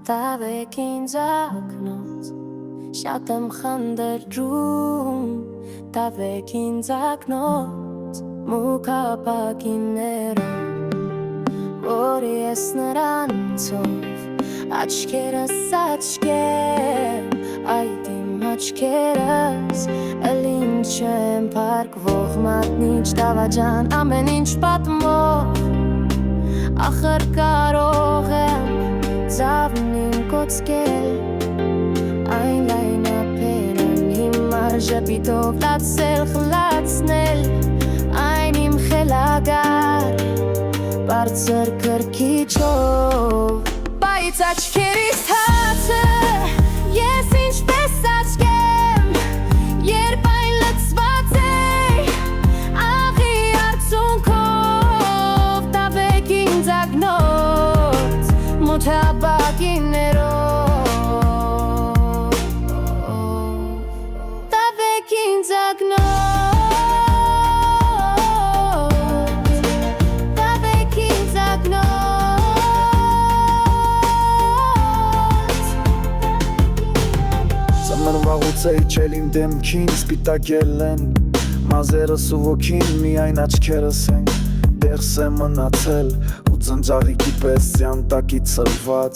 Տավեք ինձ ակնոց, շատ եմ խնդրում, տավեք ինձ ակնոց, մուգ ապակիներով, որ ես նրանցով աչքերս աչքեմ, այդ իմ աչքերս էլ ինչ եմ պարկվող մատնիչ տավաջան ամեն ինչ պատմող, ախր կարող եմ Zavnim kockel Ein leina peren Himmar jabitov Latsel chlatsnel Ein im khelagar Bartser kirkichov Bayt achkeris hatse Yes inch bes achkem Yer baynlets vatey Aghi artsunkov Tabek in zagnot Tabakinerov Tavek in zagnot Tavek in zagnot Ծմր վաղուց էի չել իմ դեմքին սպիտակել են Մազերս ու ոգին միայն աչքերս են Դեղս է մնացել ու ծնջաղիքի պես զյանտակի ծրված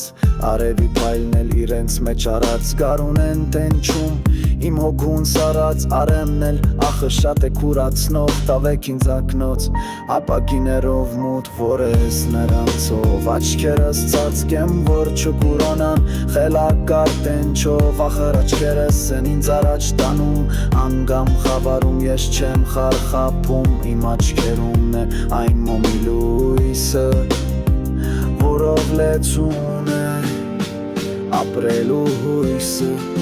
Արևի պայլնել իրենց մեջ արած Գարուն են տենչում իմ հոգուն սարած Արեմն էլ ախը շատ է կուրացնող Տավեք ինձ ակնոց ապակիներով մութ որ ես նրանցով Աչքերս ծածկեմ որ չկուրանան Խելակար տենչով ախր աչքերս են ինձ առաջ տանում Անգամ խավարում ես չեմ խարխապում Իմ աչքերումն է այն մոմի լույսը Որով լեցուն է ապրելու հույսը